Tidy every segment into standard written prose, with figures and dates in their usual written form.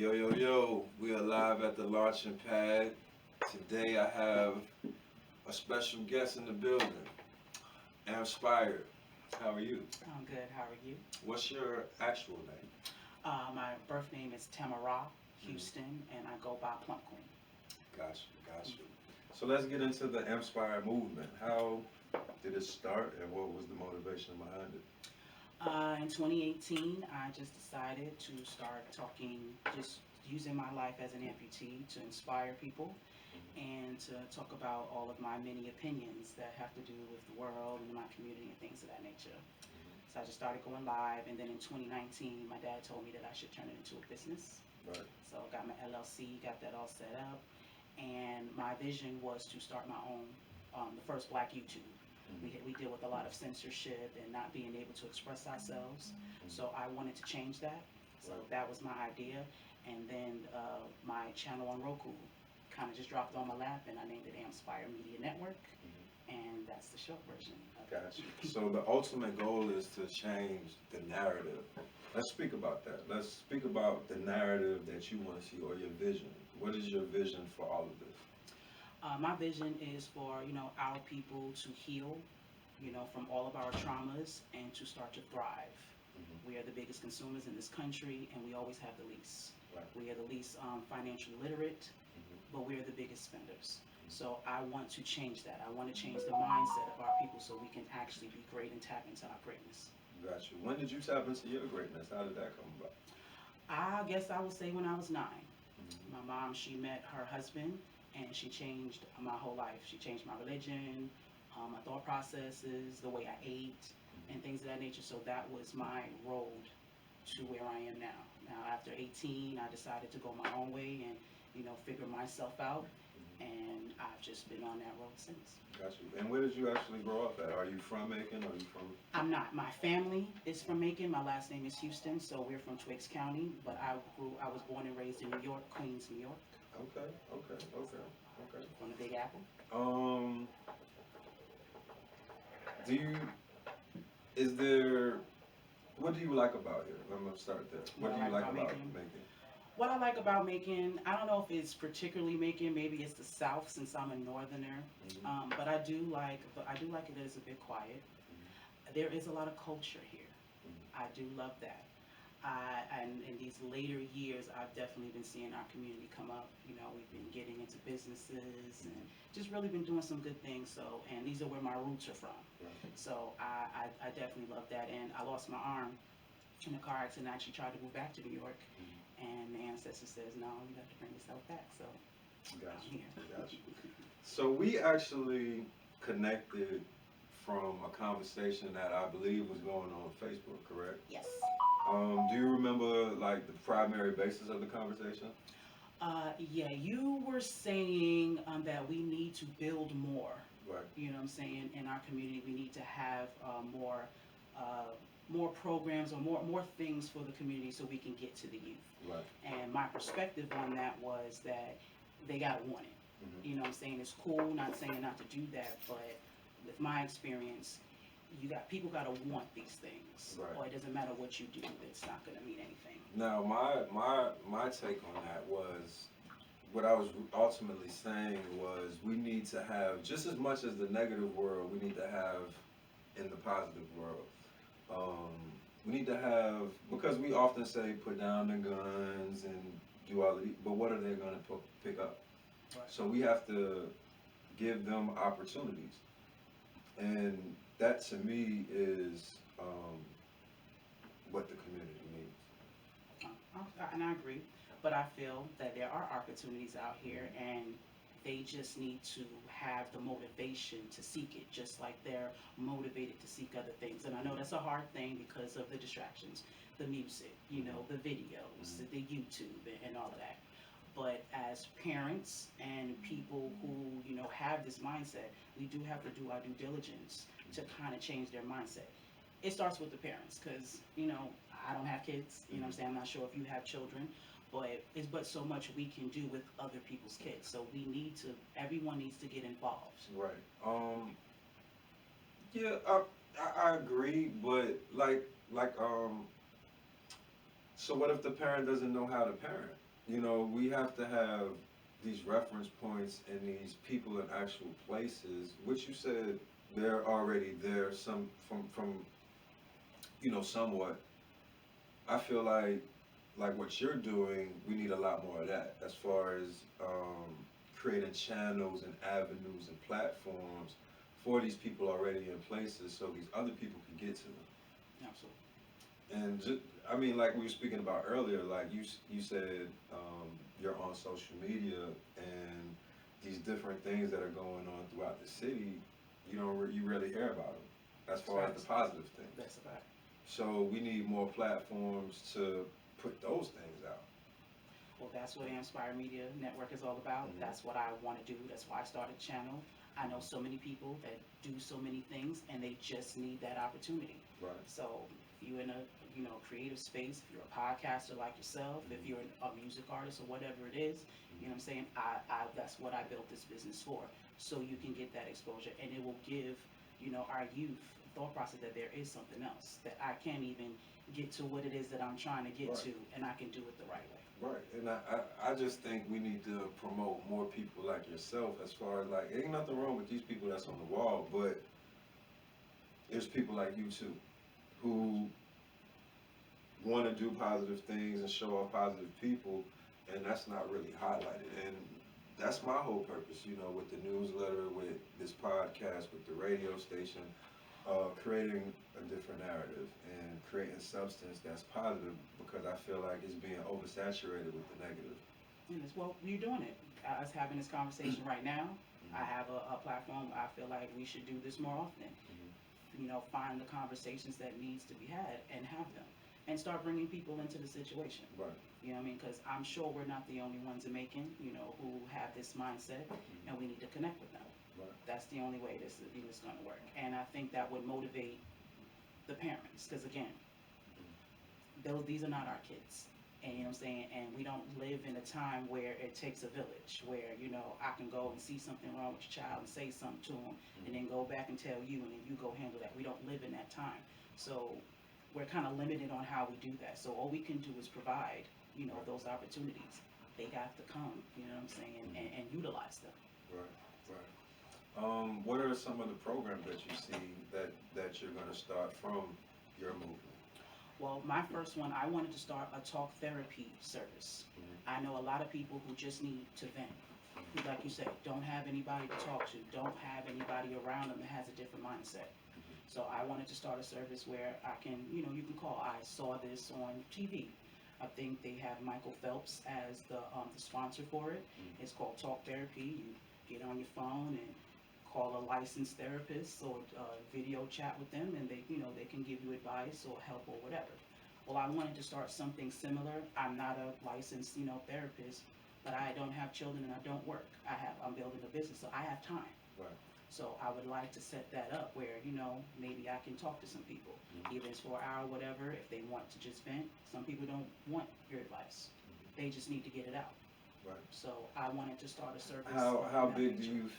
Yo, yo, yo, we are live at the launching pad. Today I have a special guest in the building, Ampspire. How are you? I'm good. How are you? What's your actual name? My birth name is Tamara Mhm. Houston, and I go by Plum Queen. Got you, got you. So let's get into the Ampspire movement. How did it start and what was the motivation behind it? In 2018, I just decided to start talking, just using my life as an amputee to inspire people and to talk about all of my many opinions that have to do with the world and my community and things of that nature. So I just started going live, and then in 2019, my dad told me that I should turn it into a business. Right. So I got my LLC, got that all set up, and my vision was to start my own, the first Black YouTube. We deal with a lot of censorship and not being able to express ourselves. So I wanted to change that. So Right. that was my idea, and then my channel on Roku kind of just dropped on my lap, and I named it Ampspire Media Network, and that's the short version of Got it. you. So the ultimate goal is to change the narrative. Let's speak about that. Let's speak about the narrative that you want to see or your vision. What is your vision for all of this? My vision is for our people to heal, from all of our traumas and to start to thrive. Hmm. We are the biggest consumers in this country, and we always have the least. Right. We are the least financially literate, Hmm. but we are the biggest spenders. So I want to change that. I want to change the mindset of our people so we can actually be great and tap into our greatness. Got you. When did you tap into your greatness? How did that come about? I guess I would say when I was 9. Hmm. My mom, she met her husband, and she changed my whole life. She changed my religion, my thought processes, the way I ate, and things of that nature. So that was my road to where I am now. Now, after 18, I decided to go my own way and, figure myself out, and I've just been on that road since. Got you. And where did you actually grow up at? Are you from Macon? Are you from? I'm not. My family is from Macon. My last name is Houston, so we're from Twiggs County. But I was born and raised in New York, Queens, New York, Okay, okay, okay, okay. from the Big Apple. Um, do you? Is there? What do you like about here? I'm gonna start there. What What I do you like like about about Macon. Macon? What I like about Macon, I don't know if it's particularly Macon. Maybe it's the South since I'm a Northerner. Hmm. But I do like it that it's a bit quiet. There is a lot of culture here. I do love that. And in these later years, I've definitely been seeing our community come up. We've been getting into businesses and just really been doing some good things. So, and these are where my roots are from. Right. So I definitely love that. And I lost my arm in a car accident. I actually tried to move back to New York, and the ancestor says, no, you have to bring yourself back. So Got I'm you. here. Got you. So we actually connected from a conversation that I believe was going on Facebook, correct? Yes. Do you remember like the primary basis of the conversation? Yeah, you were saying that we need to build more. Right. You know what I'm saying? In our community, we need to have uh, more programs or more things for the community so we can get to the youth. Right. And my perspective on that was that they gotta want it. Hmm. You know what I'm saying? It's cool, not saying not to do that, but with my experience, you got people gotta want these things, Right. or it doesn't matter what you do, it's not gonna mean anything. Now, my take on that was what I was ultimately saying was we need to have just as much as the negative world we need to have in the positive world. Um, we need to have because we often say put down the guns and do all of these, but what are they going to pick up? Right. So we have to give them opportunities, and that to me is what the community needs. And I agree, but I feel that there are opportunities out here, and they just need to have the motivation to seek it, just like they're motivated to seek other things. And I know that's a hard thing because of the distractions, the music, the videos, the YouTube, and all of that. But as parents and people who have this mindset, we do have to do our due diligence to kind of change their mindset. It starts with the parents because I don't have kids. You know what I'm saying? I'm not sure if you have children, but it's but so much we can do with other people's kids. So everyone needs to get involved. Right. Yeah, I agree, but like so what if the parent doesn't know how to parent? we have to have these reference points and these people in actual places, which you said they're already there. Some from somewhat. I feel like what you're doing, we need a lot more of that as far as creating channels and avenues and platforms for these people already in places, so these other people can get to them. Absolutely. And just, I mean, like we were speaking about earlier, like you said, you're on social media and these different things that are going on throughout the city. You rarely hear about them as far as Facts. the positive things. That's a fact. So we need more platforms to put those things out. Well, that's what Ampspire Media Network is all about. Mhm. That's what I want to do. That's why I started the channel. I know so many people that do so many things, and they just need that opportunity. Right. So if you're in a creative space, if you're a podcaster like yourself, if you're a music artist or whatever it is, you know what I'm saying. That's what I built this business for. So you can get that exposure, and it will give our youth thought process that there is something else that I can't even get to what it is that I'm trying to get Right. to, and I can do it the right way. Right, and I just think we need to promote more people like yourself. As far as like, ain't nothing wrong with these people that's on the wall, but there's people like you too, who want to do positive things and show off positive people, and that's not really highlighted. And that's my whole purpose, with the newsletter, with this podcast, with the radio station, creating a different narrative and creating substance that's positive, because I feel like it's being oversaturated with the negative. And it's, well, you're doing it. Us having this conversation right now, I have a platform. I feel like we should do this more often. Find the conversations that needs to be had and have them, and start bringing people into the situation. Right. You know what I mean? Because I'm sure we're not the only ones in Macon, who have this mindset, and we need to connect with them. Right. That's the only way this is going to work. And I think that would motivate the parents, because again, these are not our kids. And you know what I'm saying? And we don't live in a time where it takes a village, where, I can go and see something wrong with your child and say something to them, and then go back and tell you, and then you go handle that. We don't live in that time. So we're kind of limited on how we do that. So all we can do is provide, those opportunities. They have to come, you know what I'm saying, and utilize them. Right. Right. What are some of the programs that you see that you're going to start from your movement? Well, my first one, I wanted to start a talk therapy service. I know a lot of people who just need to vent, who, like you said, don't have anybody to talk to, don't have anybody around them that has a different mindset. So I wanted to start a service where I can, you can call. I saw this on TV. I think they have Michael Phelps as the sponsor for it. It's called Talk Therapy. You get on your phone and call a licensed therapist or video chat with them, and they can give you advice or help or whatever. Well, I wanted to start something similar. I'm not a licensed therapist, but I don't have children and I don't work. I'm building a business, so I have time. Right. So I would like to set that up where maybe I can talk to some people, even if it's for an hour, whatever. If they want to just vent, some people don't want your advice. They just need to get it out. Right. So I wanted to start a service. How in that big nature.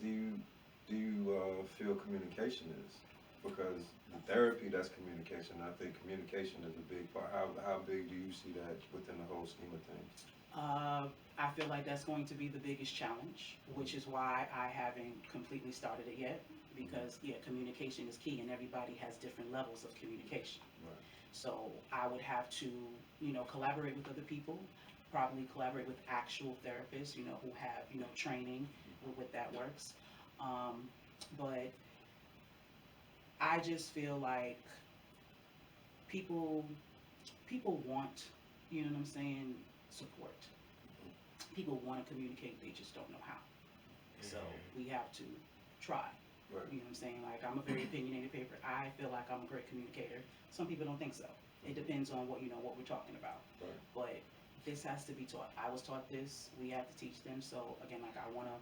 do you feel communication is? Because the therapy, that's communication. I think communication is a big part. How big do you see that within the whole scheme of things? I feel like that's going to be the biggest challenge, which is why I haven't completely started it yet. Because communication is key, and everybody has different levels of communication. Right. So I would have to, collaborate with other people, probably collaborate with actual therapists, who have, training with that works. But I just feel like people want, you know what I'm saying, support. People want to communicate, they just don't know how. So we have to try. Right. You know what I'm saying? Like, I'm a very opinionated paper. I feel like I'm a great communicator. Some people don't think so. It depends on what we're talking about. Right. But this has to be taught. I was taught this. We have to teach them. So again, like, I want to,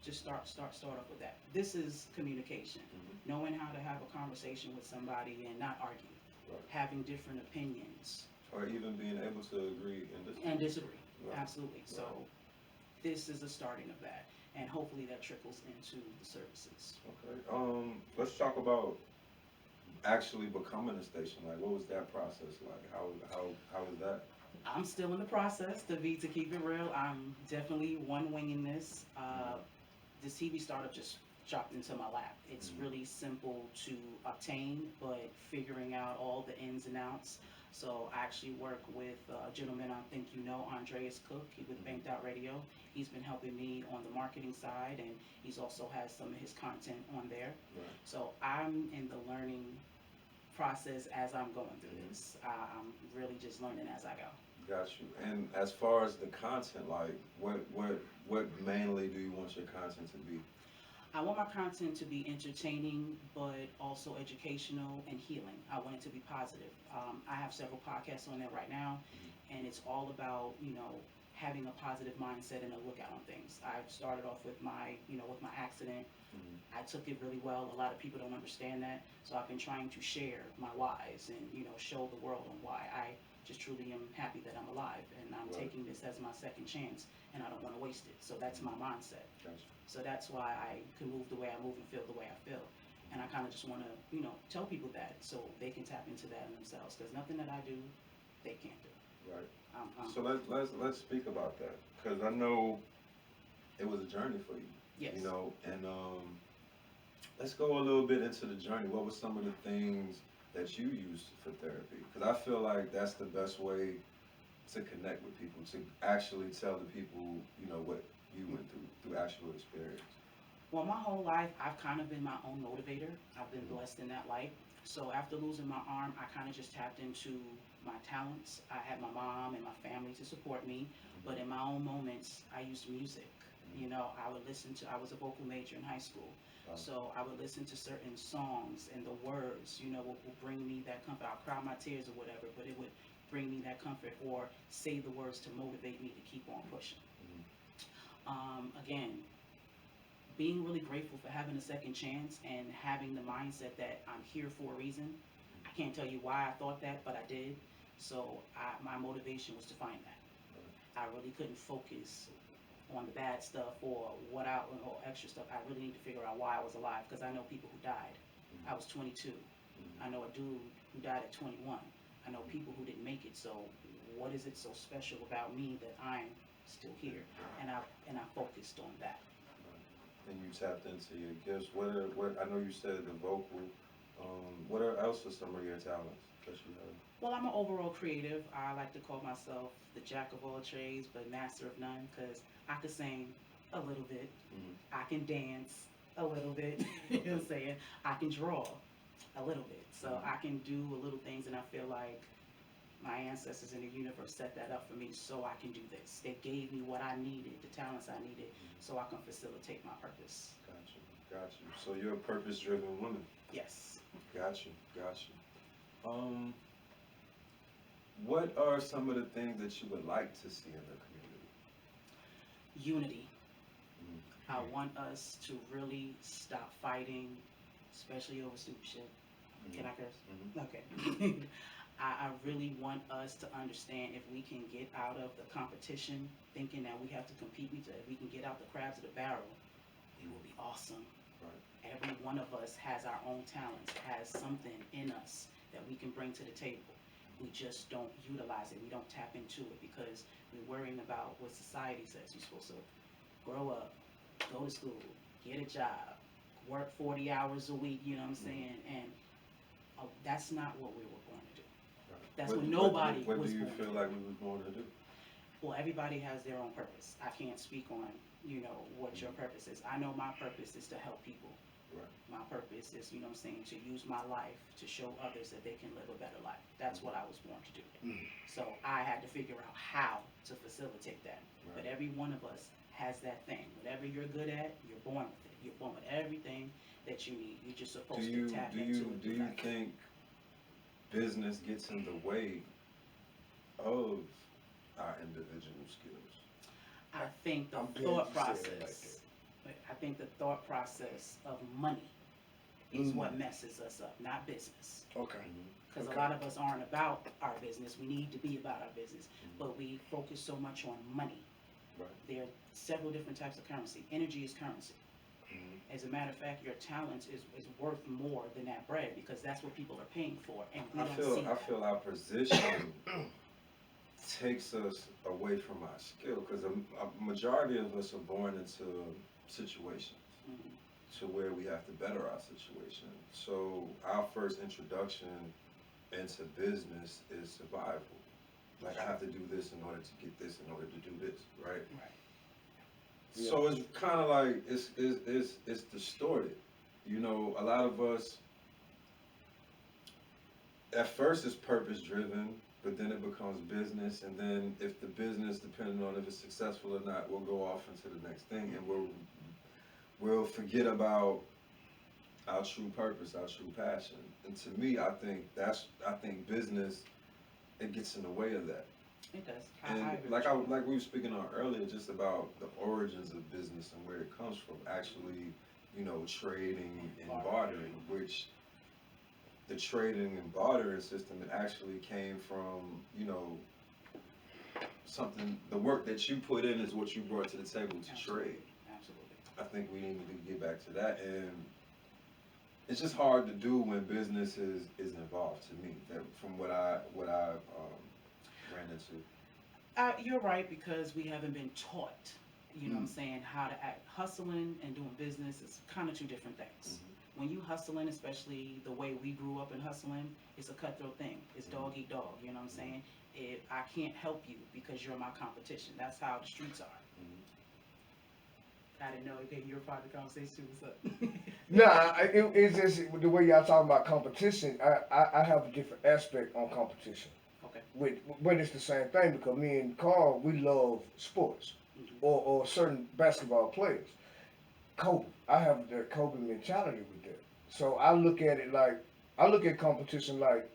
just start off with that. This is communication. Knowing how to have a conversation with somebody and not argue. Right. Having different opinions. Or even being able to agree and disagree. And disagree. Right. Absolutely. So this is the starting of that. And hopefully that trickles into the services. Okay. Let's talk about actually becoming a station. Like, what was that process like? How was that? I'm still in the process to keep it real. I'm definitely one winging this. This TV startup just dropped into my lap. It's Mhm. really simple to obtain, but figuring out all the ins and outs. So I actually work with a gentleman I think you know, Andreas Cook, with Mhm. Banked Out Radio. He's been helping me on the marketing side, and he's also has some of his content on there. Right. So I'm in the learning process as I'm going through Mhm. this. I'm really just learning as I go. Got you. And as far as the content, like what mainly do you want your content to be? I want my content to be entertaining, but also educational and healing. I want it to be positive. I have several podcasts on there right now, and it's all about having a positive mindset and a lookout on things. I've started off with my accident. Mhm. I took it really well. A lot of people don't understand that, so I've been trying to share my whys and show the world on why I just truly am happy that I'm alive and I'm Right. taking this as my second chance and I don't want to waste it. So that's my mindset. Got you. So that's why I can move the way I move and feel the way I feel. And I kind of just want to, tell people that so they can tap into that in themselves. Because nothing that I do, they can't do. Right. Um, So let's speak about that because I know it was a journey for you. yes. And let's go a little bit into the journey. What were some of the things that you used for therapy? Because I feel like that's the best way to connect with people, to actually tell the people, what you went through actual experience. Well, my whole life, I've kind of been my own motivator. I've been Mhm. blessed in that light. So after losing my arm, I kind of just tapped into my talents. I had my mom and my family to support me, but in my own moments, I used music. I would listen to, I was a vocal major in high school. Wow. So I would listen to certain songs and the words, would bring me that comfort. I'll cry my tears or whatever, but it would bring me that comfort or say the words to motivate me to keep on pushing. Again, being really grateful for having a second chance and having the mindset that I'm here for a reason. I can't tell you why I thought that, but I did. So my motivation was to find that. I really couldn't focus on the bad stuff or extra stuff. I really need to figure out why I was alive because I know people who died. I was 22. I know a dude who died at 21. I know people who didn't make it. So what is it so special about me that I'm still here? And I focused on that. And you tapped into your gifts. What I know you said the vocal. Else are some of your talents that you have? Well, I'm an overall creative. I like to call myself the jack of all trades, but master of none, because I can sing a little bit. Mhm. I can dance a little bit. You know what I'm saying? I can draw a little bit. So I can do a little things, and I feel like my ancestors in the universe set that up for me so I can do this. They gave me what I needed, the talents I needed, so I can facilitate my purpose. Got you. So you're a purpose-driven woman. Yes. Got you. Got you. What are some of the things that you would like to see in the Unity. community? I want us to really stop fighting, especially over stupid shit. Can I curse? Okay. I really want us to understand if we can get out of the competition, thinking that we have to compete with each other, if we can get out the crabs of the barrel, it will be awesome. Right. Every one of us has our own talents, has something in us that we can bring to the table. We just don't utilize it. We don't tap into it because we're worrying about what society says. You're supposed to grow up, go to school, get a job, work 40 hours a week, you know what I'm saying? And that's not what we were born to do. Right. That's what nobody What was do you born feel to like we were born to do? Well, everybody has their own purpose. I can't speak on, what your purpose is. I know my purpose is to help people. Right. My purpose is, to use my life to show others that they can live a better life. That's what I was born to do. So I had to figure out how to facilitate that. Right. But every one of us has that thing. Whatever you're good at, you're born with it. You're born with everything that you need. You're just supposed to tap into it. Do you think business gets in the way of our individual skills? I think the I'm glad thought you said it like process. I think the thought process of money is what messes us up, not business. Okay. Because Okay. a lot of us aren't about our business. We need to be about our business, but we focus so much on money. Right. There are several different types of currency. Energy is currency. As a matter of fact, your talent is worth more than that bread because that's what people are paying for, and we don't see that. I feel our position takes us away from our skill because a majority of us are born into situations Mhm. to where we have to better our situation. So our first introduction into business is survival. Like I have to do this in order to get this, in order to do this, right? Right. Yeah. So it's kind of like it's distorted. You know, a lot of us at first it's purpose driven, but then it becomes business, and then if the business, depending on if it's successful or not, we'll go off into the next thing, and we'll forget about our true purpose, our true passion. And to me, I think business it gets in the way of that. It does. And I agree like with you. like we were speaking on earlier, just about the origins of business and where it comes from. Actually, you know, trading and bartering, which the trading and bartering system it actually came from, you know, something. The work that you put in is what you brought to the table to Absolutely. trade. Absolutely. I think we need to get back to that, and it's just hard to do when business is involved. To me, that from what I ran into. You're right because we haven't been taught, you know what I'm Mm. saying, how to act. Hustling and doing business is kind of two different things. When you hustling, especially the way we grew up in hustling, it's a cutthroat thing. It's dog eat dog, you know what I'm saying? If I can't help you because you're my competition. That's how the streets are. I didn't know. Okay, you're part of the conversation too. What's up? Nah, it's just the way y'all talking about competition. I have a different aspect on competition. Okay. But it's the same thing because me and Carl, we love sports Mhm. or certain basketball players. Kobe, I have the Kobe mentality with that. So I look at competition like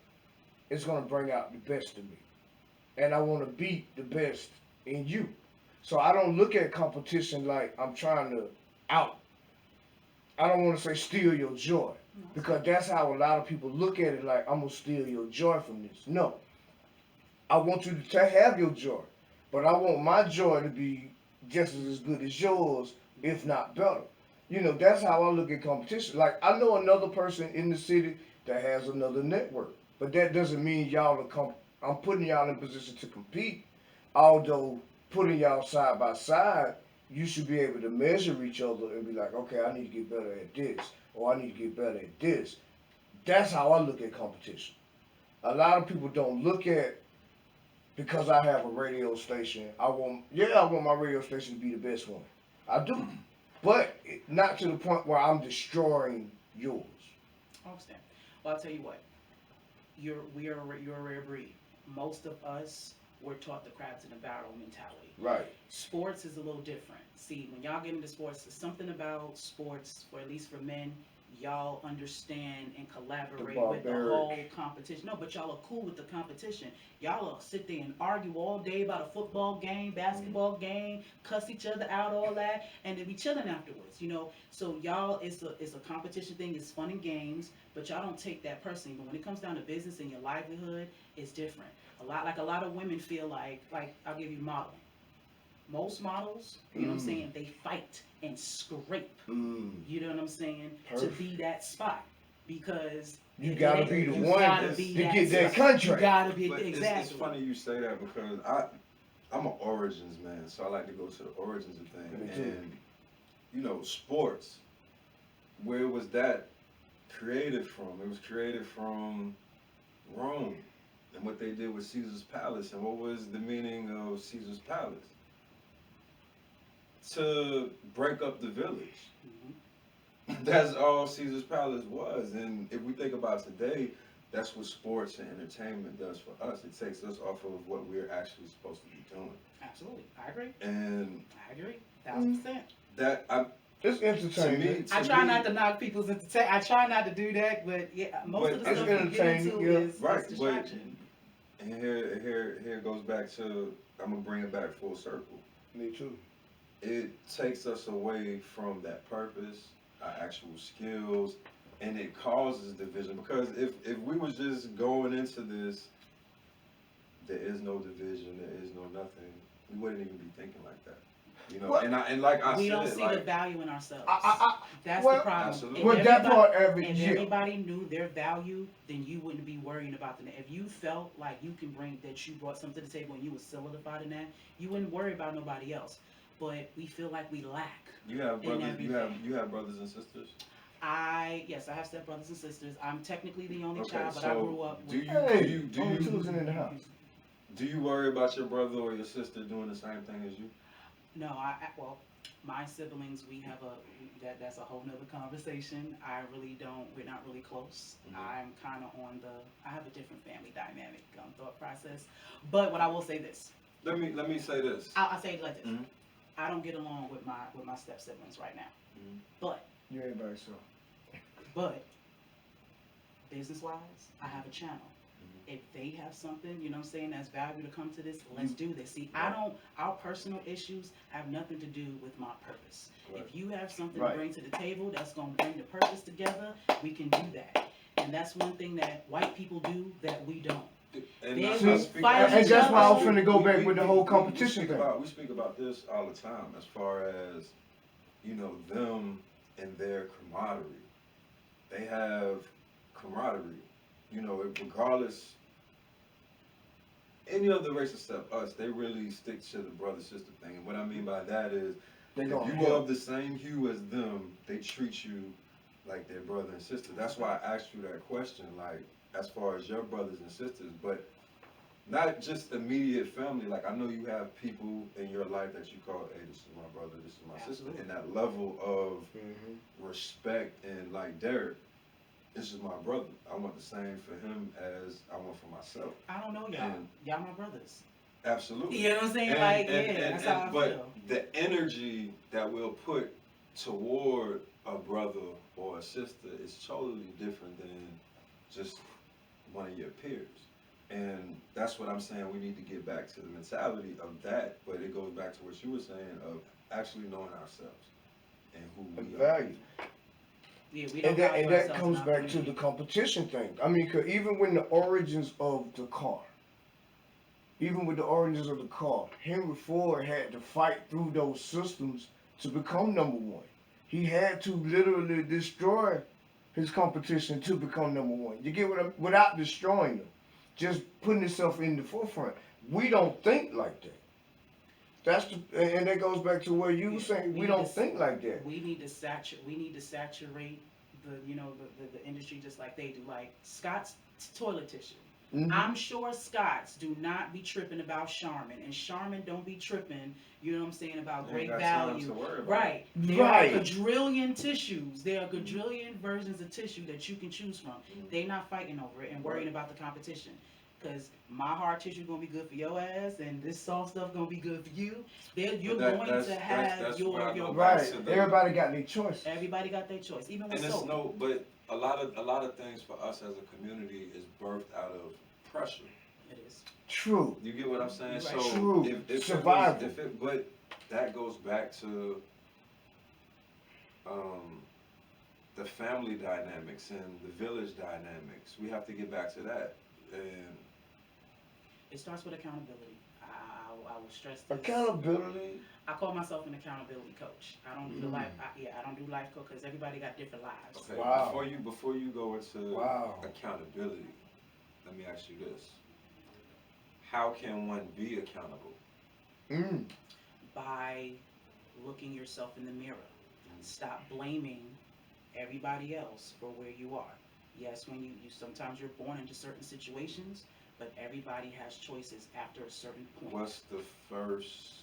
it's gonna bring out the best in me, and I want to beat the best in you. So I don't look at competition like I'm trying to out. I don't want to say steal your joy No, because that's how a lot of people look at it. Like I'm gonna steal your joy from this. No, I want you to have your joy, but I want my joy to be just as good as yours, if not better. You know, that's how I look at competition. Like I know another person in the city that has another network, but that doesn't mean y'all are I'm putting y'all in position to compete. Although putting y'all side by side, you should be able to measure each other and be like, okay, I need to get better at this, or I need to get better at this. That's how I look at competition. A lot of people don't look at because I have a radio station. I want my radio station to be the best one. I do, but not to the point where I'm destroying yours. I understand. Well, I'll tell you what. You're a rare breed. Most of us were taught the crabs in the barrel mentality. Right. Sports is a little different. See, when y'all get into sports, there's something about sports, or at least for men, y'all understand and collaborate with the whole competition. No, but y'all are cool with the competition. Y'all will sit there and argue all day about a football game, basketball game, cuss each other out, all that, and then be chilling afterwards. You know, so y'all, it's a competition thing. It's fun and games, but y'all don't take that personally. But when it comes down to business and your livelihood, it's different. A lot of women feel like I'll give you modeling. Most models, you know what I'm saying, they fight and scrape. You know what I'm saying, Perfect. to be that spot because you gotta be the one gotta to be get that spot. contract. You gotta be But exactly. it's funny you say that because I'm an origins man, so I like to go to the origins of things. Me too. And you know, sports. Where was that created from? It was created from Rome and what they did with Caesar's palace. And what was the meaning of Caesar's palace? To break up the village. Mhm. That's all Caesar's palace was. And if we think about today, that's what sports and entertainment does for us. It takes us off of what we're actually supposed to be doing. Absolutely, I agree. And I agree, 1,000%. that I It's entertaining. I try not to knock people's entertainment. I try not to do that, but yeah, most of the But stuff it's we get into entertaining, yeah. is Right, but distraction. and here goes back to I'm gonna bring it back full circle. Me too. It takes us away from that purpose, our actual skills, and it causes division. Because if we was just going into this, there is no division, there is no nothing. We wouldn't even be thinking like that, you know. What? And like I We said, don't see like the value in ourselves. That's the Well, problem. absolutely. If Well, that everybody, part every if year. everybody knew their value, then you wouldn't be worrying about them. If you felt like you can bring that you brought something to the table and you were solidified in that, you wouldn't worry about nobody else. But we feel like we lack You have in brothers. everything. You have brothers and sisters. Yes, I have step brothers and sisters. I'm technically the only Okay, child, but I grew up do with. you Hey, do only you children in the house. do you worry about your brother or your sister doing the same thing as you? No, well, my siblings, we have that's a whole nother conversation. I really don't. We're not really close. Mhm. I'm kind of on the. I have a different family dynamic thought process. But what I will say this. Let me say this. I'll say it like this. Mhm. I don't get along with my step siblings right now. Mhm. But You ain't by yourself. but business wise, I have a channel. Mhm. If they have something, you know what I'm saying, that's value to come to this, let's do this. See, Right. our personal issues have nothing to do with my purpose. Right. If you have something Right. to bring to the table that's going to bring the purpose together, we can do that. And that's one thing that white people do that we don't. And They I will speak- fight And each that's why I was other. finna go back we- with the we- whole we- competition thing. we speak about this all the time as far as, you know, them and their camaraderie. They have camaraderie. You know, regardless, any other race except us, they really stick to the brother-sister thing. And what I mean by that is, They if gonna you help. love the same hue as them, they treat you like their brother and sister. That's why I asked you that question, like, as far as your brothers and sisters, but not just immediate family. Like, I know you have people in your life that you call, hey, this is my brother, this is my Absolutely. sister. And that level of Mhm. respect and, like, Derek, this is my brother. I want the same for him as I want for myself. I don't know y'all. And- Y'all my brothers. Absolutely. You know what I'm saying? That's how I but feel. the energy that we'll put toward a brother or a sister is totally different than just one of your peers. And that's what I'm saying. We need to get back to the mentality of that, but it goes back to what you were saying of actually knowing ourselves and who And we are. value. Yeah, we don't And that, value and that ourselves comes in our back to the community. competition thing. I mean, 'cause even when the origins of the car, even with the origins of the car, Henry Ford had to fight through those systems to become number one. He had to literally destroy his competition to become number one. You get what I'm, without destroying them, just putting himself in the forefront. We don't think like that. That's the, and that goes back to where you were saying we need don't to think like that. We need to saturate the industry just like they do. Like Scott's toilet tissue. Mhm. I'm sure Scott's do not be tripping about Charmin, and Charmin don't be tripping, you know what I'm saying, about They great ain't got time value. to worry about Right. it. There Right. are quadrillion tissues. There are quadrillion versions of tissue that you can choose from. Mhm. They not fighting over it and worrying Right. about the competition. Cause my hard tissue gonna be good for your ass, and this soft stuff gonna be good for you. You're But going to have that's your where I your go Right. back to the- Everybody got their choice. Everybody got their choice, even with And it's soap. no, but a lot of things for us as a community is birthed out of pressure. It is. True. You get what I'm saying? Right. So True. if Survival. but that goes back to the family dynamics and the village dynamics. We have to get back to that. And It starts with accountability. I will stress this. Accountability. I call myself an accountability coach. I don't do life. I don't do life coach because everybody got different lives. okay, Wow. before you go into Wow. accountability, let me ask you this. How can one be accountable? Mm. By looking yourself in the mirror. Stop blaming everybody else for where you are. Yes, when you sometimes you're born into certain situations, but everybody has choices after a certain point. What's the first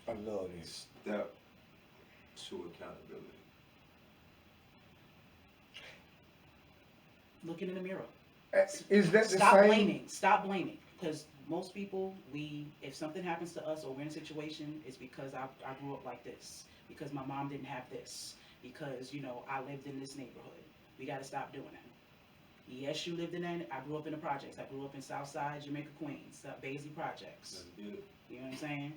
I love this. step to accountability? Looking in the mirror. Is that the Stop same? blaming. Stop blaming. Because most people, if something happens to us or we're in a situation, it's because I grew up like this. Because my mom didn't have this. Because, I lived in this neighborhood. We got to stop doing that. Yes, you lived in that. I grew up in the projects. I grew up in Southside, Jamaica, Queens, Basie Projects. Let's get it. You know what I'm saying?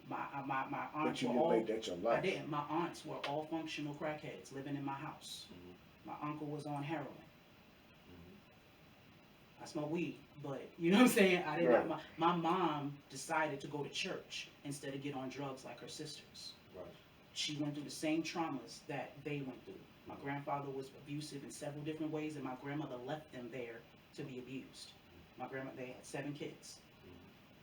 My But aunts you were didn't all. make that your I life. didn't. My aunts were all functional crackheads living in my house. Mhm. My uncle was on heroin. Mhm. I smoke weed, but you know what I'm saying? I didn't. Right. My mom decided to go to church instead of get on drugs like her sisters. Right. She went through the same traumas that they went through. My grandfather was abusive in several different ways, and my grandmother left them there to be abused. They had 7 kids.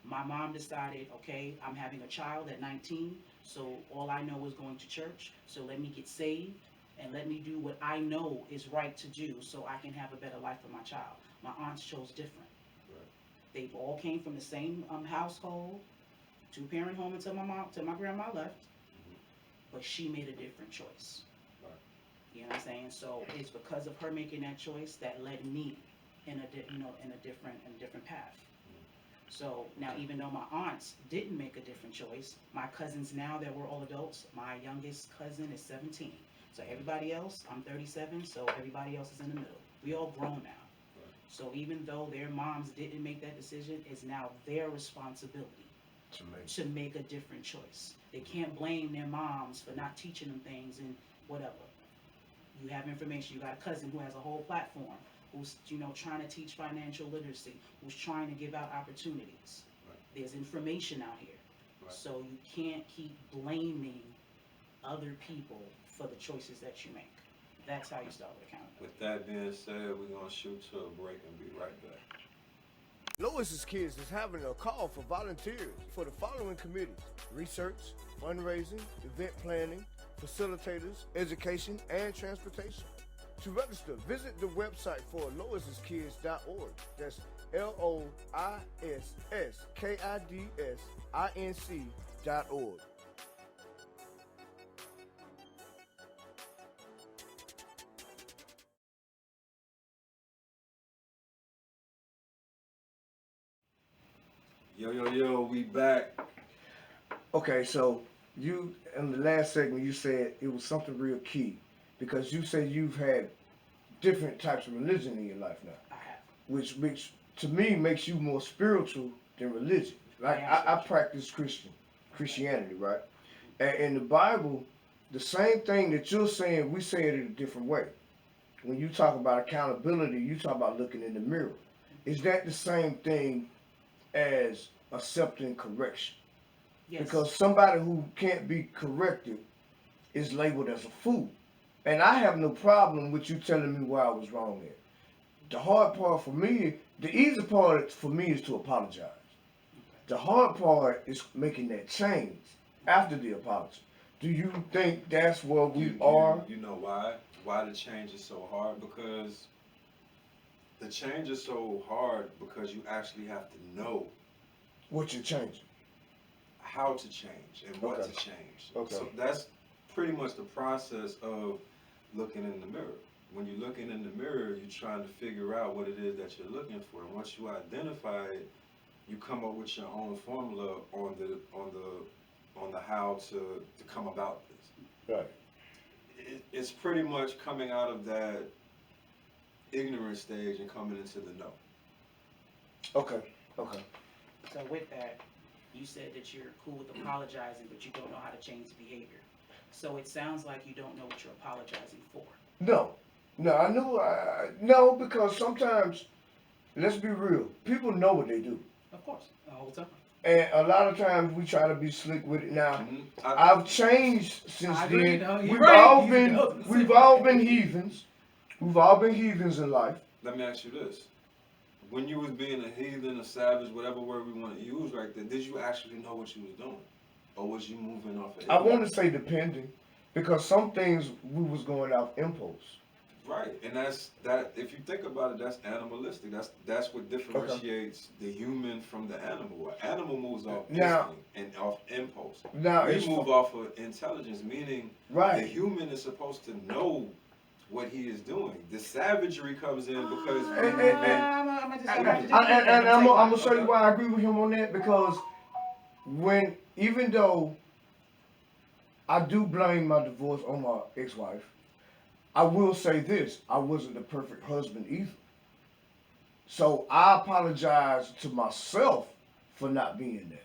My mom decided, okay, I'm having a child at 19, so all I know is going to church, so let me get saved and let me do what I know is right to do so I can have a better life for my child. My aunts chose different. Right. They all came from the same household, 2-parent home until my grandma left, but she made a different choice. Right. You know what I'm saying? So it's because of her making that choice that led me in a different path. So now, even though my aunts didn't make a different choice, my cousins now that we're all adults, my youngest cousin is 17. So everybody else, I'm 37, so everybody else is in the middle. We all grown now. So even though their moms didn't make that decision, it's now their responsibility to make a different choice. They can't blame their moms for not teaching them things and whatever. You have information. You got a cousin who has a whole platform, who's trying to teach financial literacy, who's trying to give out opportunities. Right. There's information out here. Right. So you can't keep blaming other people for the choices that you make. That's how you start with accountability. With that being said, we're going to shoot to a break and be right back. Lois's Kids is having a call for volunteers for the following committees: research, fundraising, event planning, facilitators, education, and transportation. To register, visit the website for loisaskids.org. That's LOISSKIDSINC.org. Yo, we back. Okay, so you, in the last segment, you said it was something real key, because you said you've had different types of religion in your life now, I have. which to me makes you more spiritual than religion. Like I practice Christianity, right? And in the Bible, the same thing that you're saying, we say it in a different way. When you talk about accountability, you talk about looking in the mirror. Is that the same thing as accepting correction? Yes. Because somebody who can't be corrected is labeled as a fool. And I have no problem with you telling me where I was wrong at. The hard part for me, the easy part for me is to apologize. The hard part is making that change after the apology. Do you think that's where we are? You know why? Why the change is so hard? Because the change is so hard because you actually have to know What you're changing. how to change and what Okay. to change. Okay. So that's pretty much the process of looking in the mirror. When you're looking in the mirror, you're trying to figure out what it is that you're looking for. And once you identify it, you come up with your own formula on the how to come about this. Right. It's pretty much coming out of that ignorant stage and coming into the know. Okay. Okay. So with that, you said that you're cool with apologizing, but you don't know how to change behavior. So it sounds like you don't know what you're apologizing for. No. I know. No, because sometimes, let's be real, people know what they do. Of course, the whole time. And a lot of times we try to be slick with it. Now, Mm-hmm. I've changed since I agree, then. no, you're We've right. all You been know. we've all been heathens. We've all been heathens in life. Let me ask you this. When you was being a heathen, a savage, whatever word we want to use right there, did you actually know what you was doing? Or was you moving off of I want to say depending, because some things we was going off impulse. Right, and that's that. If you think about it, that's animalistic. That's what differentiates the human from the animal. An animal moves off Now- instinct and off impulse. Now We it's move off of intelligence, meaning the right. human is supposed to know what he is doing. The savagery comes in because And I'm gonna show you why I agree with him on that, because even though I do blame my divorce on my ex-wife, I will say this: I wasn't the perfect husband either. So I apologize to myself for not being that.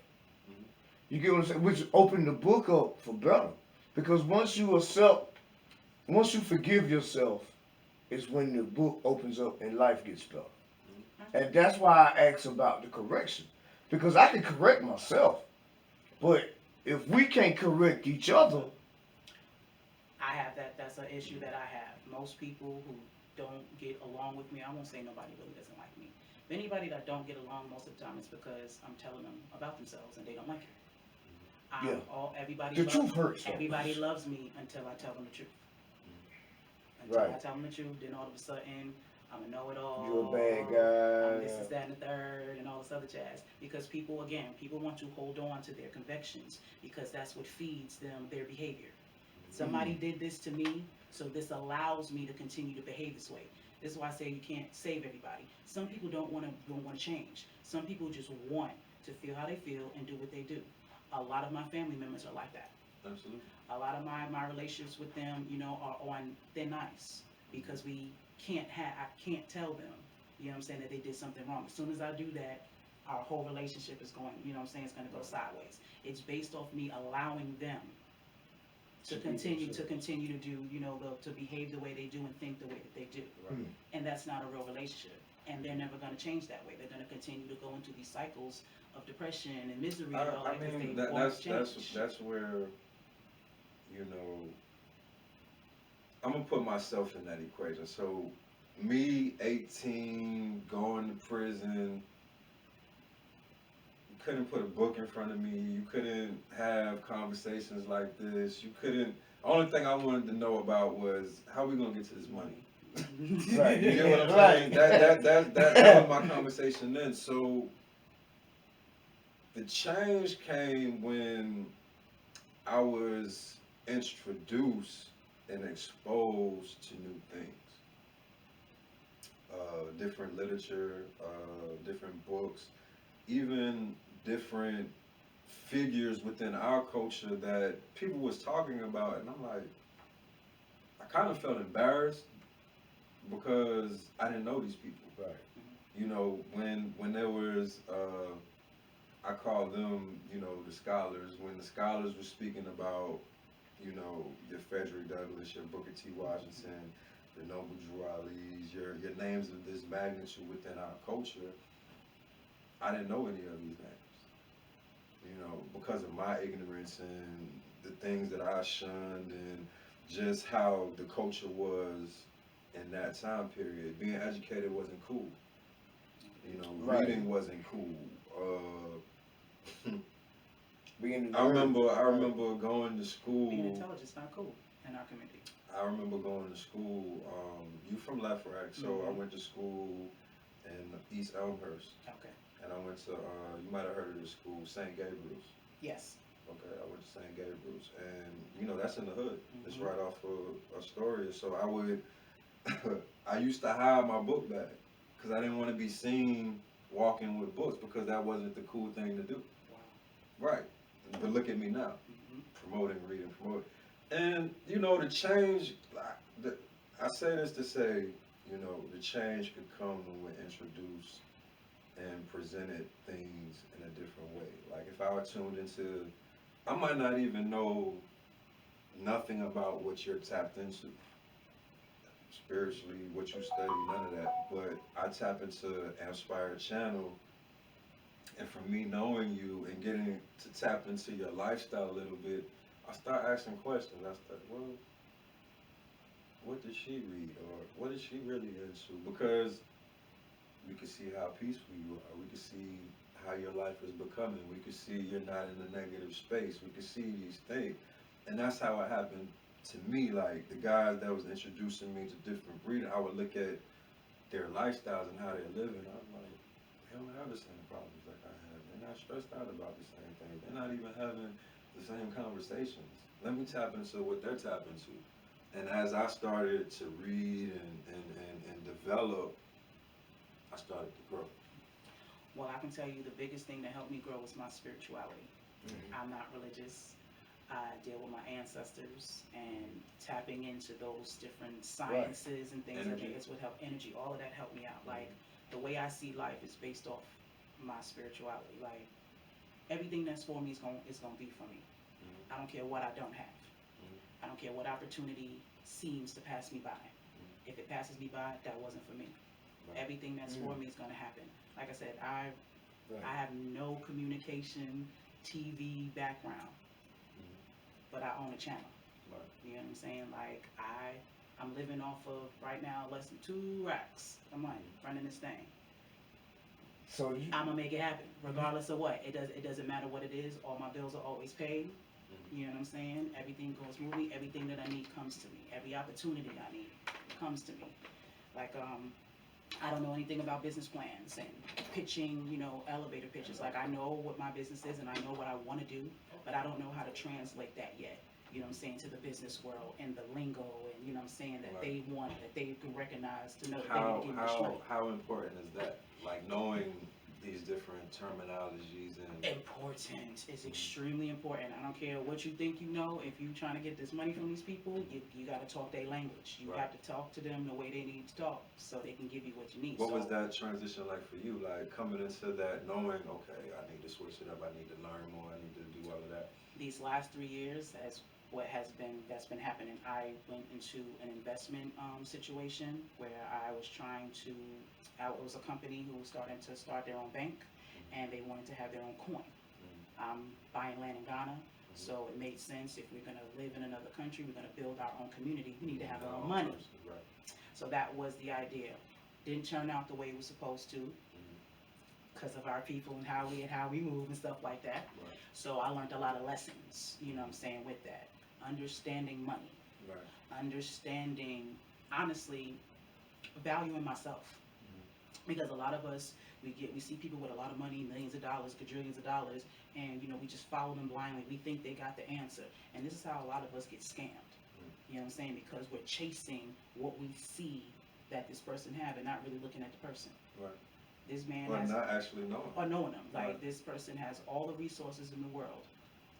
You get what I'm saying? Which opened the book up for better, because once you forgive yourself, is when the book opens up and life gets better. And that's why I asked about the correction, because I can correct myself, but if we can't correct each other, That's an issue that I have. Most people who don't get along with me, I won't say nobody really doesn't like me. But anybody that don't get along most of the time is because I'm telling them about themselves and they don't like it. Yeah. Everybody The loves, truth hurts. though. everybody loves me until I tell them the truth. Until Right. I tell them the truth, then all of a sudden I'm a know-it-all. You're a bad I'm guy. this is that and the third and all this other jazz. Because people want to hold on to their convictions because that's what feeds them their behavior. Somebody did this to me, so this allows me to continue to behave this way. This is why I say you can't save everybody. Some people don't want to change. Some people just want to feel how they feel and do what they do. A lot of my family members are like that. Absolutely. A lot of my relationships with them, are on thin ice because I can't tell them, saying, that they did something wrong. As soon as I do that, our whole relationship is going, it's going to go sideways. It's based off me allowing them to continue to do, to behave the way they do and think the way that they do. Right. And that's not a real relationship. And they're never going to change that way. They're going to continue to go into these cycles of depression and misery and all that because they won't change. That's where, I'm gonna put myself in that equation. So, me, 18, going to prison. You couldn't put a book in front of me. You couldn't have conversations like this. You couldn't. The only thing I wanted to know about was how we gonna get to this money. Right. You get what I'm Right. saying? That was my conversation then. So the change came when I was introduced and exposed to new things. Different literature, different books, even different figures within our culture that people was talking about, and I'm like, I kind of felt embarrassed because I didn't know these people. Right. When there was, I call them, the scholars. When the scholars were speaking about, your Frederick Douglass, your Booker T. Washington, your Noble Drew Ali's, your names of this magnitude within our culture, I didn't know any of these names. Because of my ignorance and the things that I shunned and just how the culture was in that time period. Being educated wasn't cool. Right. Reading wasn't cool. Being I remember going to school. Being intelligent is not cool in our community. I remember going to school. You from Lafayette, so I went to school in East Elmhurst, Okay. and I went to. You might have heard of this school, St. Gabriel's. Yes. Okay, I went to St. Gabriel's, and that's in the hood. It's Mhm. right off of Astoria. So I would, I used to hide my book bag because I didn't want to be seen walking with books because that wasn't the cool thing to do. Wow. Right. But look at me now, Mhm. promoting, reading, promoting. And, the change, I say this to say, the change could come when we're introduced and presented things in a different way. Like if I were tuned into, I might not even know nothing about what you're tapped into. Spiritually, what you study, none of that. But I tap into Ampspire channel, and from me knowing you and getting to tap into your lifestyle a little bit, I start asking questions. I start, well, what does she read, or what is she really into? Because we can see how peaceful you are. We can see how your life is becoming. We can see you're not in a negative space. We can see these things, and that's how it happened to me. Like the guys that was introducing me to different breeding, I would look at their lifestyles and how they're living. I'm like, they don't have the same problems like I have. They're not stressed out about the same things. They're not even having the same conversations. Let me tap into what they're tapping into. And as I started to read and develop, I started to grow. Well, I can tell you the biggest thing that helped me grow was my spirituality. I'm not religious. I deal with my ancestors and tapping into those different sciences and things like that is what helped energy. All of that helped me out. Like the way I see life is based off my spirituality. Like everything that's for me is gonna be for me. I don't care what I don't have. I don't care what opportunity seems to pass me by. If it passes me by, that wasn't for me. Everything that's for me is gonna happen. Like I said, I have no communication, TV background, but I own a channel. Right. You know what I'm saying? Like I'm living off of right now less than 2 racks a month running this thing. So you, I'm gonna make it happen, regardless of what. It doesn't matter what it is. All my bills are always paid. Mhm. You know what I'm saying? Everything goes smoothly. Everything that I need comes to me. Every opportunity I need comes to me. Like I don't know anything about business plans and pitching, elevator pitches. Like I know what my business is and I know what I want to do, but I don't know how to translate that yet. You know what I'm saying, to the business world and the lingo and you know what I'm saying that they want, that they can recognize to know that they need to give me this money. How important is that? Like knowing these different terminologies and Important. It's extremely important. I don't care what you think you know. If you're trying to get this money from these people, you got to talk their language. You Right. have to talk to them the way they need to talk so they can give you what you need. what So was that transition like for you? Like coming into that, knowing, okay, I need to switch it up. I need to learn more. I need to do all of that. these last 3 years, that's been happening. I went into an investment situation where I was trying to. It was a company who was starting to start their own bank, and they wanted to have their own coin. I'm buying land in Ghana, so it made sense. If we're going to live in another country, we're going to build our own community, we need to have our own money. Right. So that was the idea. Didn't turn out the way it was supposed to because of our people and how we move and stuff like that. Right. So I learned a lot of lessons, you know what I'm saying, with that. Understanding money, Right. understanding, honestly, valuing myself. Because a lot of us, we see people with a lot of money, millions of dollars, quadrillions of dollars, and we just follow them blindly. We think they got the answer, and this is how a lot of us get scammed. You know what I'm saying? Because we're chasing what we see that this person have, and not really looking at the person. Right. This man Well, has, not actually knowing. or knowing them. Like Right. this person has all the resources in the world,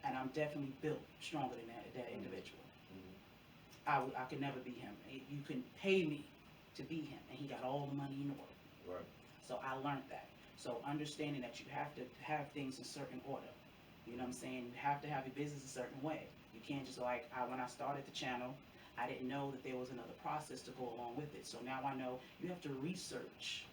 and I'm definitely built stronger than that individual. I could never be him. You can pay me to be him, and he got all the money in the world. Right. So I learned that. So understanding that you have to have things in certain order. You know what I'm saying? You have to have your business a certain way. You can't just when I started the channel, I didn't know that there was another process to go along with it. So now I know you have to research.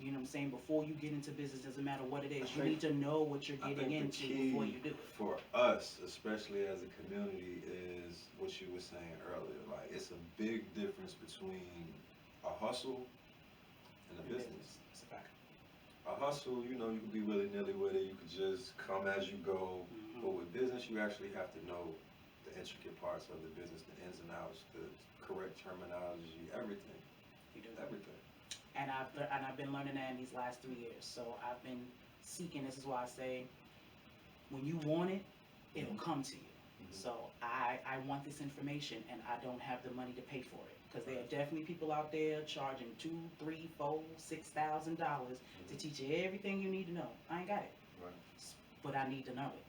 You know what I'm saying? Before you get into business, doesn't matter what it is. You need to know what you're getting into before you do it. For us, especially as a community, is what you were saying earlier. Like it's a big difference between a hustle and a business. It's a fact. A hustle, you can be willy-nilly with it. You could just come as you go. But with business, you actually have to know the intricate parts of the business, the ins and outs, the correct terminology, everything. You do Everything. And I've been learning that in these last 3 years. So I've been seeking. This is why I say, when you want it, it'll come to you. So I want this information, and I don't have the money to pay for it, because there are definitely people out there charging $2,000, $3,000, $4,000, $6,000 to teach you everything you need to know. I ain't got it, Right. but I need to know it.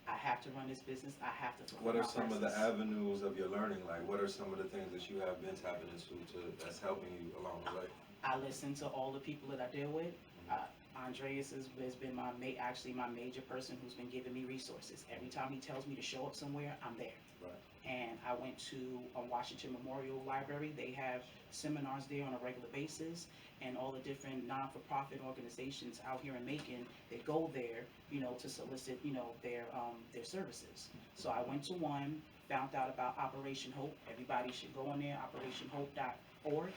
I have to run this business. I have to. What are some of the avenues of your learning? Like, what are some of the things that you have been tapping into that's helping you along the way? I listen to all the people that I deal with. Andreas has been my major person who's been giving me resources. Every time he tells me to show up somewhere, I'm there. Right. And I went to Washington Memorial Library. They have seminars there on a regular basis, and all the different non-for-profit organizations out here in Macon, they go there, to solicit, their services. So I went to one, found out about Operation Hope. Everybody should go on there, operationhope.org.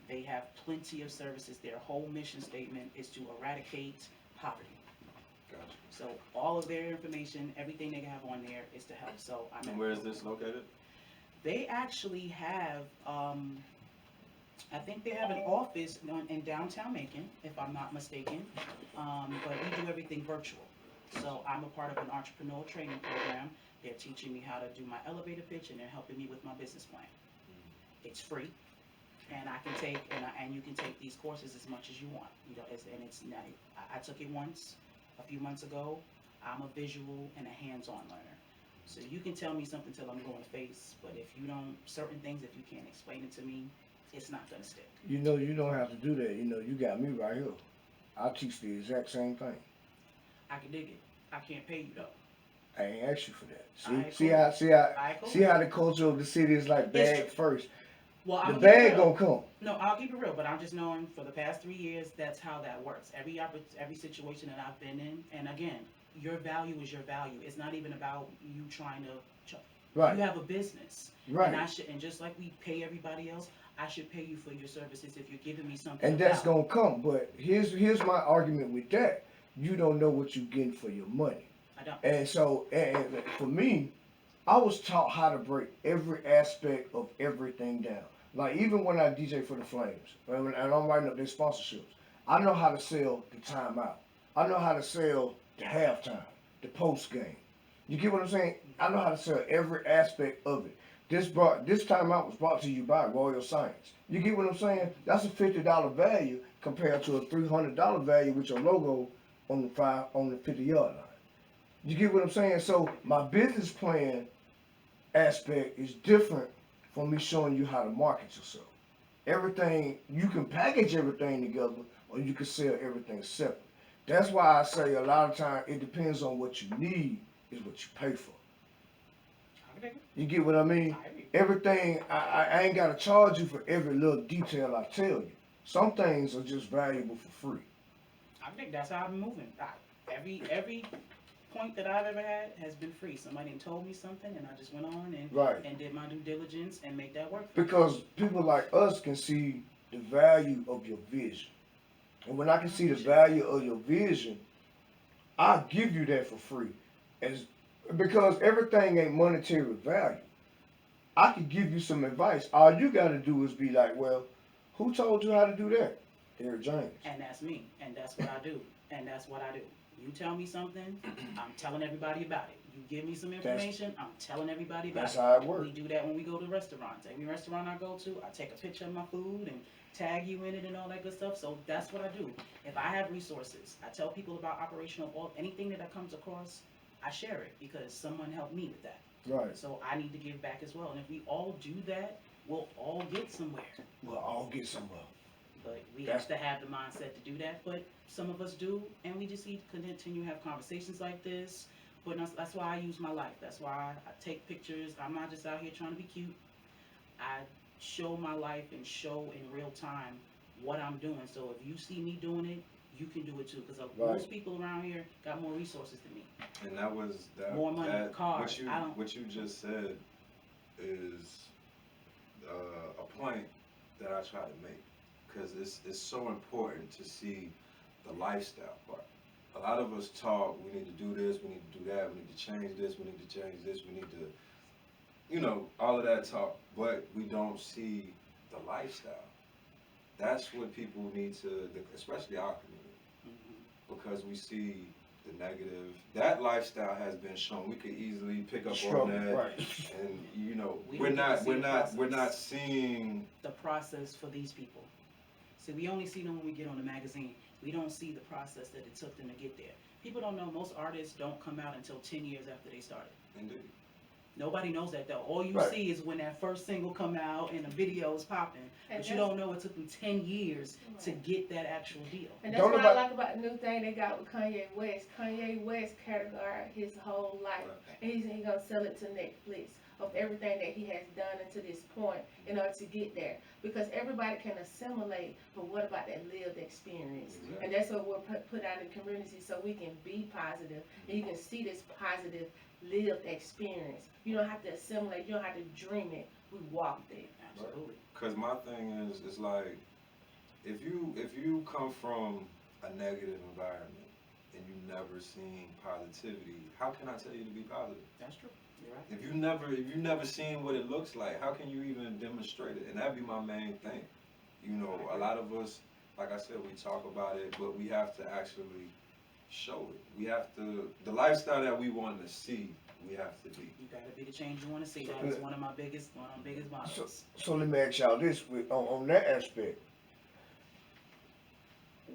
They have plenty of services. Their whole mission statement is to eradicate poverty. Gotcha. So all of their information, everything they have on there is to help. So And where is this located? They actually have, I think they have an office in downtown Macon, if I'm not mistaken. But we do everything virtual. So I'm a part of an entrepreneurial training program. They're teaching me how to do my elevator pitch, and they're helping me with my business plan. It's free. And I can take, and you can take these courses as much as you want. I took it once, a few months ago. I'm a visual and a hands-on learner. So you can tell me something till I'm blue in the face, but if you can't explain it to me, it's not gonna stick. you don't have to do that. You got me right here. I teach the exact same thing. I can dig it. I can't pay you though. I ain't asked you for that. Alright, See cool. how the culture of the city is like bag first. Well, The bag gonna come. No, I'll keep it real, but I'm just knowing for the past 3 years, that's how that works. Every situation that I've been in, and again, your value is your value. It's not even about you trying to. Right. You have a business. Right. And just like we pay everybody else, I should pay you for your services if you're giving me something And of that's value. gonna come. But here's my argument with that. You don't know what you're getting for your money. I don't. And so, and for me, I was taught how to break every aspect of everything down. Like even when I DJ for the Flames, and I'm writing up their sponsorships, I know how to sell the timeout. I know how to sell the halftime, the post game. You get what I'm saying? I know how to sell every aspect of it. This timeout was brought to you by Royal Science. You get what I'm saying? That's a $50 value compared to a $300 value with your logo on the 50-yard line. You get what I'm saying? So my business plan aspect is different from me showing you how to market yourself. Everything you can package everything together, or you can sell everything separate. That's why I say a lot of times it depends on what you need is what you pay for. You get what I mean? Everything I ain't gotta charge you for every little detail I tell you. Some things are just valuable for free. I think that's how I'm moving. Every point that I've ever had has been free. Somebody told me something, and I just went on Right. and did my due diligence and make that work. For me. Because people like us can see the value of your vision. And when I can see the value of your vision, I'll give you that for free. Because everything ain't monetary value. I could give you some advice. All you gotta do is be like, well, who told you how to do that? Eric James. And that's me. And that's what I do. And that's what I do. You tell me something, I'm telling everybody about it. You give me some information, I'm telling everybody about That's it. how it works. We do that when we go to restaurants. Every restaurant I go to, I take a picture of my food and tag you in it and all that good stuff. So that's what I do. If I have resources, I tell people about operational oil. Anything that I comes across, I share it because someone helped me with that. Right. So I need to give back as well. And if we all do that, we'll all get somewhere. We'll all get somewhere. But we have to have the mindset to do that. But some of us do, and we just need to continue to have conversations like this. But that's why I use my life. That's why I take pictures. I'm not just out here trying to be cute. I show my life and show in real time what I'm doing. So if you see me doing it, you can do it too. Because most people around here got more resources than me. And that was that. More money, that, cars. What you just said is a point that I try to make, because it's so important to see the lifestyle part. A lot of us talk, we need to do this, we need to do that, we need to change this, we need to change this, we need to, all of that talk, but we don't see the lifestyle. That's what people need to, especially our community, because we see the negative. That lifestyle has been shown. We could easily pick up on that, right. And we're not seeing the process for these people. See, we only see them when we get on the magazine. We don't see the process that it took them to get there. People don't know most artists don't come out until 10 years after they started. Indeed. Nobody knows that though. All you see is when that first single come out and the video is popping. But you don't know it took them 10 years to get that actual deal. And that's what I like about the new thing they got with Kanye West. Kanye West categorized his whole life. And he's going to sell it to Netflix of everything that he has done until this point in order to get there. Because everybody can assimilate, but what about that lived experience? Exactly. And that's what we're put out in the community so we can be positive and you can see this positive lived experience. You don't have to assimilate, you don't have to dream it. We walk there. Absolutely. Because my thing is, it's like, if you come from a negative environment and you never seen positivity, how can I tell you to be positive? That's true. You're right. If you never seen what it looks like, how can you even demonstrate it? And that'd be my main thing. A lot of us, like I said, we talk about it, but we have to actually show it. We have to, the lifestyle that we want to see, we have to be. You gotta be the change you want to see. That is one of my biggest models. So let me ask y'all this, on that aspect.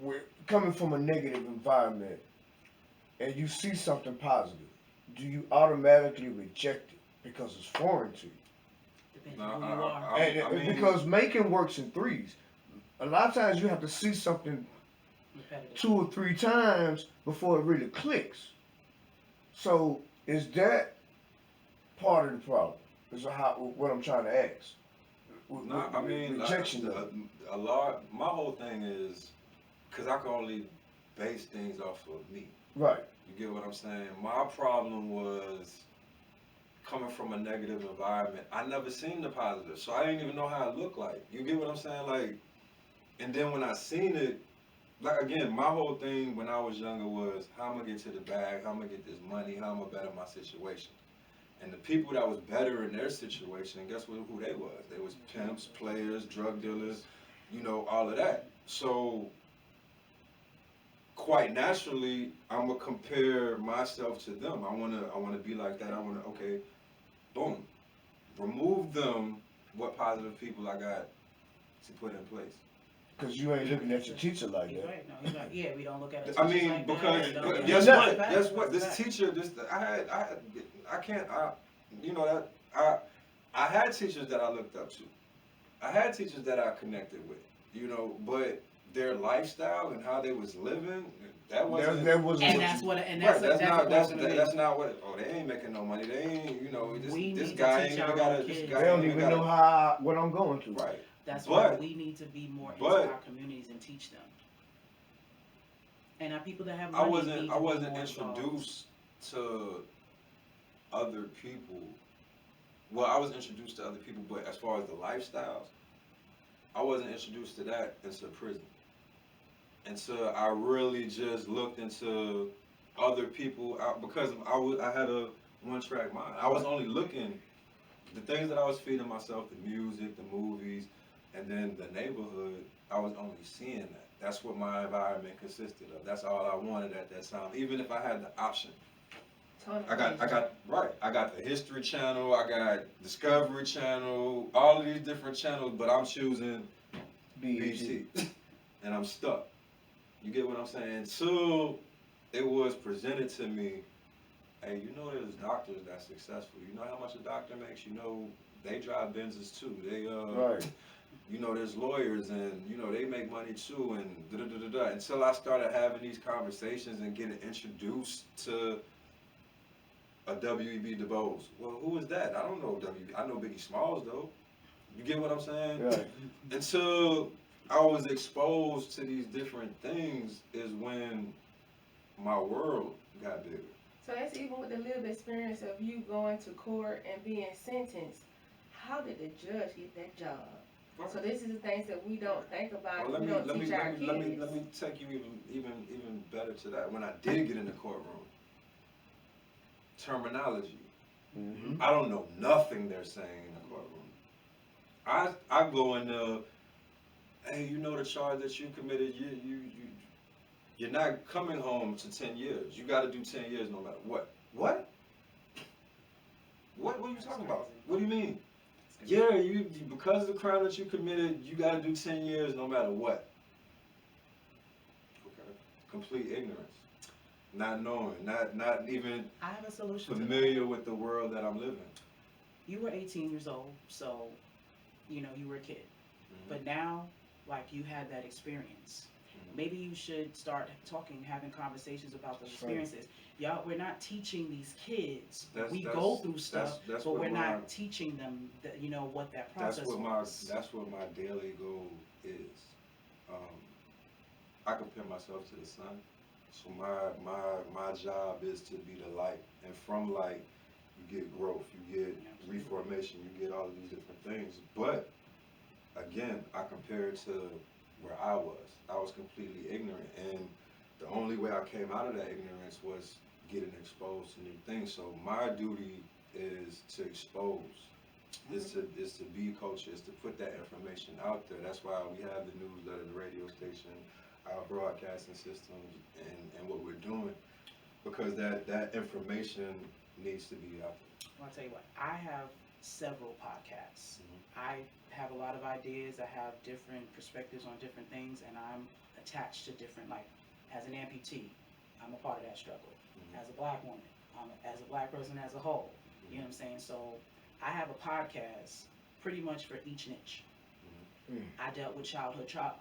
We're coming from a negative environment and you see something positive, do you automatically reject it because it's foreign to you? Depends on who you are. I mean, because making works in threes. A lot of times you have to see something Repetitive. 2 or 3 times before it really clicks. So is that part of the problem? Is what I'm trying to ask. No, I mean, rejection. a lot. My whole thing is, because I can only base things off of me. Right. You get what I'm saying? My problem was coming from a negative environment, I never seen the positive, so I didn't even know how it looked like. You get what I'm saying? Like, and then when I seen it, like again, my whole thing when I was younger was how I'm gonna get to the bag, how I'm gonna get this money, how I'm gonna better my situation. And the people that was better in their situation, guess what? Who they was? They was pimps, players, drug dealers, you know, all of that. So quite naturally, I'm gonna compare myself to them. I wanna be like that. I wanna okay, boom, remove them. What positive people I got to put in place? Cause you ain't looking at your teacher like He's that. right. No, he's right. Yeah, we don't look at it. I mean, because guess what? This teacher, I can't, you know that I had teachers that I looked up to. I had teachers that I connected with, you know, but their lifestyle and how they was living, that wasn't. That wasn't And what that's you, what, and Right, that's that's not what. Oh, they ain't making no money. They ain't, you know, this We this need to guy teach ain't even our got own a. This kids. guy they don't ain't even got know what I'm going through. Right. That's But- why we need to be more into but- our communities and teach them. And our people that have I money need to wasn't be more introduced to other people. Well, I was introduced to other people, but as far as the lifestyles, I wasn't introduced to that until prison. And so I really just looked into other people because I had a one track mind. I was only looking the things that I was feeding myself, the music, the movies, and then the neighborhood. I was only seeing that. That's what my environment consisted of. That's all I wanted at that time. Even if I had the option. I got right. I got the History Channel. I got Discovery Channel. All of these different channels, but I'm choosing BT, and I'm stuck. You get what I'm saying? Until it was presented to me, hey, you know there's doctors that's successful. You know how much a doctor makes. You know they drive Benzes too. They Right. You know there's lawyers and you know they make money too and da da da da. Until I started having these conversations and getting introduced to a W.E.B. Du Bois. Well, who is that? I don't know W.E.B. I know Biggie Smalls though. You get what I'm saying? Right. Until I was exposed to these different things is when my world got bigger. So that's even with the lived experience of you going to court and being sentenced. How did the judge get that job? So this is the things that we don't think about. Well, We don't teach our kids. let me take you even better to that. When I did get in the courtroom, terminology. Mm-hmm. I don't know nothing they're saying in the courtroom. I go in there, hey, you know the charge that you committed, you're not coming home to 10 years. You gotta do 10 years no matter what. What? What are you talking about? What do you mean? Yeah, you because of the crime that you committed, you gotta do 10 years no matter what. Okay. Complete ignorance. Not knowing, not even I have a solution to that. familiar with the world that I'm living. You were 18 years old, so you know you were a kid. Mhm. But now, like you had that experience. Mhm. Maybe you should start having conversations about those That's right. experiences. Y'all, we're not teaching these kids. That's- We that's- go through stuff, that's but what we're my- not teaching them that you know what that That's process was. what my daily goal is. I compare myself to the sun. So my job is to be the light, and from light you get growth, you get reformation, you get all of these different things. But again, I compare it to where I was. I was completely ignorant, and the only way I came out of that ignorance was getting exposed to new things. So my duty is to expose, is to be culture, is to put that information out there. That's why we have the newsletter, the radio station, our broadcasting systems, and what we're doing, because that information needs to be out there. I'll tell you what, I have several podcasts. Mhm. I have a lot of ideas. I have different perspectives on different things, and I'm attached to different, like, as an amputee, I'm a part of that struggle. Mhm. As a black woman, as a black person as a whole, you know what I'm saying? So I have a podcast pretty much for each niche. I dealt with childhood trauma.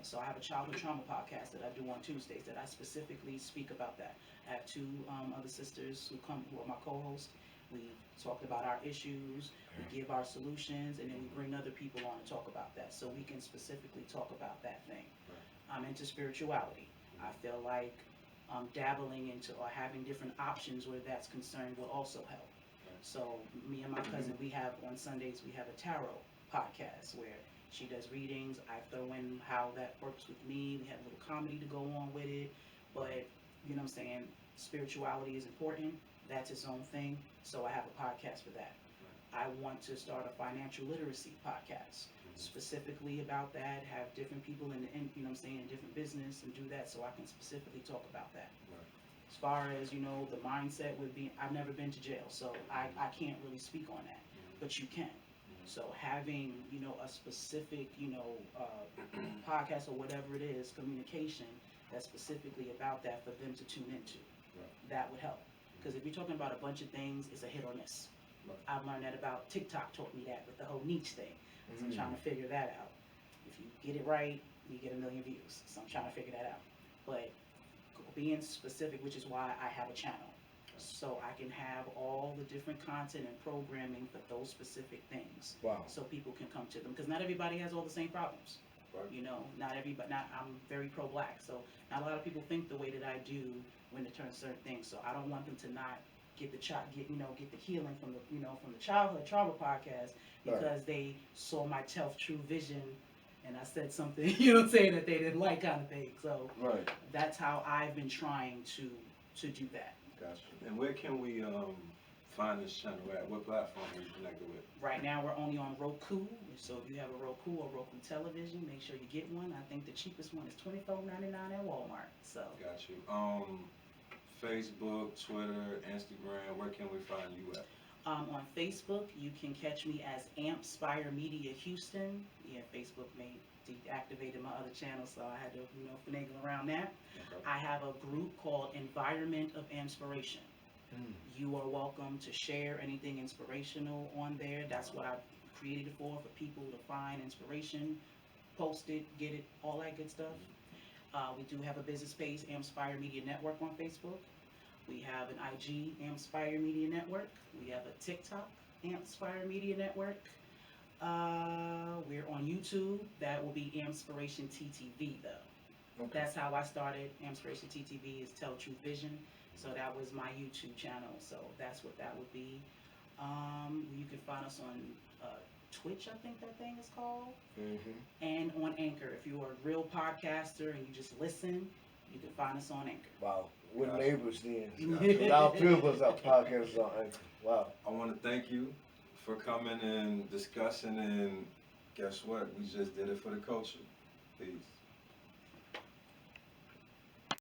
So I have a childhood trauma podcast that I do on Tuesdays that I specifically speak about that. I have two other sisters who are my co-hosts. We talk about our issues, we give our solutions, and then we bring other people on to talk about that. So we can specifically talk about that thing. I'm into spirituality. I feel like dabbling into or having different options where that's concerned will also help. So me and my cousin, we have on Sundays, we have a tarot podcast where she does readings. I throw in how that works with me. We have a little comedy to go on with it. But, you know what I'm saying, spirituality is important. That's its own thing. So I have a podcast for that. I want to start a financial literacy podcast specifically about that, have different people in you know what I'm saying, in different business and do that so I can specifically talk about that. Right. As far as, you know, the mindset would be, I've never been to jail, so I can't really speak on that, but you can. So having, you know, a specific, you know, podcast or whatever it is, communication that's specifically about that for them to tune into, that would help. Because if you're talking about a bunch of things, it's a hit or miss. I've learned that about TikTok taught me that with the whole niche thing. So I'm trying to figure that out. If you get it right, you get 1 million views. So I'm trying to figure that out. But being specific, which is why I have a channel. So I can have all the different content and programming for those specific things. Wow. So people can come to them. Because not everybody has all the same problems. Right. You know, I'm very pro-black. So not a lot of people think the way that I do when it turns certain things. So I don't want them to not get the healing from the childhood trauma podcast because they saw my 12th true vision and I said something, you know what I'm saying, that they didn't like kind of thing. So that's how I've been trying to do that. Gotcha. And where can we find this channel at? What platform are you connected with? Right now we're only on Roku. So if you have a Roku or Roku television, make sure you get one. I think the cheapest one is $24.99 at Walmart. So Got you. Facebook, Twitter, Instagram, where can we find you at? On Facebook, you can catch me as Ampspire Media Houston. Yeah, Facebook deactivated my other channel, so I had to, finagle around that. Okay. I have a group called Environment of Inspiration. You are welcome to share anything inspirational on there. That's what I created it for people to find inspiration, post it, get it, all that good stuff. We do have a business page, Ampspire Media Network on Facebook. We have an IG, Ampspire Media Network. We have a TikTok, Ampspire Media Network. We're on YouTube. That will be Ampspiration TTV, though. Okay. That's how I started. Ampspiration TTV is Tell True Vision. So that was my YouTube channel. So that's what that would be. You can find us on Twitch, I think that thing is called. And on Anchor. If you are a real podcaster and you just listen, you can find us on Anchor. Wow. We're neighbors then. Our three of us are podcasters on Anchor. Wow. I want to thank you for coming and discussing, and guess what? We just did it for the culture. Peace.